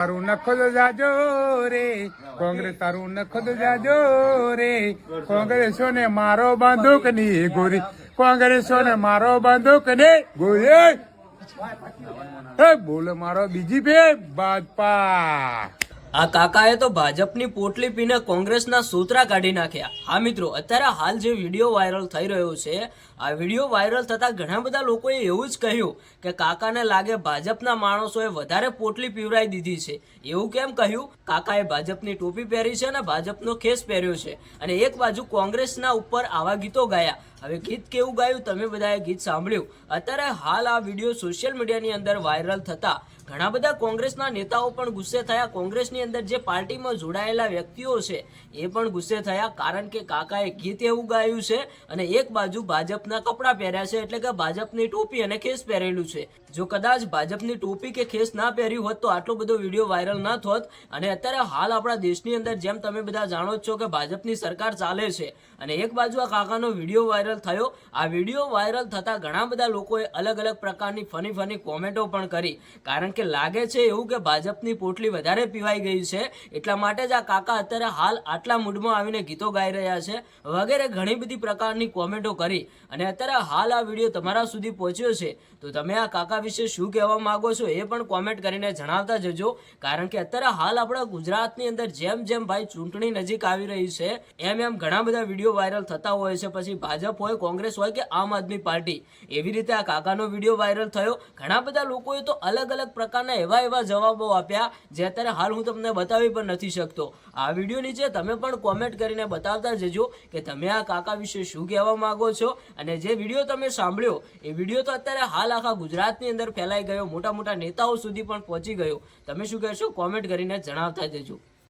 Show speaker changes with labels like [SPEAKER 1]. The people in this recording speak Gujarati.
[SPEAKER 1] તારું નખો તો જાજો રે કોંગ્રેસ, તારું નખો તો જાજો રે કોંગ્રેસો ને મારો બંદૂક ની ગોરી, કોંગ્રેસો ને મારો બંદૂક ની ગોરી, બોલે મારો બીજી બે ભાજપા।
[SPEAKER 2] આ કાકાએ તો ભાજપની પોટલી પીને કોંગ્રેસના સૂત્રા કાઢી નાખ્યા। હા મિત્રો, અત્યારે હાલ જે વિડીયો વાયરલ થઈ રહ્યો છે, આ વિડીયો વાયરલ થતા ઘણા બધા લોકોએ એવું જ કહ્યું કે કાકાને લાગે ભાજપના માણસોએ વધારે પોટલી પીવરાઈ દીધી છે। એવું કેમ કહ્યું? કાકાએ ભાજપની ટોપી પહેરી છે અને ભાજપનો ખેસ પહેર્યો છે અને એક બાજુ કોંગ્રેસના ઉપર આવા ગીતો ગાયા। હવે ગીત કેવું ગાયું તમે બધાએ ગીત સાંભળ્યું। અત્યારે હાલ આ વિડીયો સોશિયલ મીડિયાની અંદર વાયરલ થતા ઘણા બધા કોંગ્રેસના નેતાઓ પણ ગુસ્સે થયા। કોંગ્રેસની અંદર જે પાર્ટીમાં જોડાયેલા વ્યક્તિઓ છે એ પણ ગુસ્સે થયા, કારણ કે કાકાએ ગીત એવું ગાયું છે અને એક બાજુ ભાજપના કપડાં પહેર્યા છે, એટલે કે ભાજપની ટોપી અને ખેસ પહેરેલું છે। જો કદાચ ભાજપની ટોપી કે ખેસ ના પહેર્યું હોત તો આટલો બધો વિડીયો વાયરલ ના થોત। અને અત્યારે હાલ આપણા દેશની અંદર જેમ તમે બધા જાણો છો કે ભાજપની સરકાર ચાલે છે અને એક બાજુ આ કાકાનો વિડીયો વાયરલ થયો। આ વિડીયો વાયરલ થતા ઘણા બધા લોકોએ અલગ અલગ પ્રકારની ફની કોમેન્ટો પણ કરી, કારણ કે લાગે છે એવું કે ભાજપની પોટલી વધારે પીવાઈ ગઈ છે, એટલા માટે જ આ કાકા અત્યારે હાલ આટલા મૂડમાં આવીને ગીતો ગાઈ રહ્યા છે વગેરે ઘણી બધી પ્રકારની કોમેન્ટો કરી। અને અત્યારે હાલ આ વિડીયો તમારા સુધી પહોંચ્યો છે તો તમે આ કાકા વિશે શું કહેવા માંગો છો એ પણ કોમેન્ટ કરીને જણાવતા જજો, કારણ કે અત્યારે હાલ આપણા ગુજરાતની અંદર જેમ જેમ ભાઈ ચૂંટણી નજીક આવી રહી છે એમ એમ ઘણા બધા વિડીયો વાયરલ થતા હોય છે, પછી ભાજપ હોય, કોંગ્રેસ હોય કે આમ આદમી પાર્ટી, એવી રીતે આ કાકાનો વિડીયો વાયરલ થયો। ઘણા બધા લોકોએ તો અલગ અલગ પ્રકારના એવા જવાબો આપ્યા જે અત્યારે હાલ હું તમને બતાવી પણ નથી શકતો। આ વિડીયો નીચે તમે પણ કોમેન્ટ કરીને બતાવતા જજો કે તમે આ કાકા વિશે શું કહેવા માંગો છો। અને જે વિડીયો તમે સાંભળ્યો એ વિડીયો તો અત્યારે હાલ આખા ગુજરાતની અંદર ફેલાઈ ગયો, મોટા મોટા નેતાઓ સુધી પણ પહોંચી ગયો। તમે શું કહેશો કોમેન્ટ કરીને જણાવતા જજો।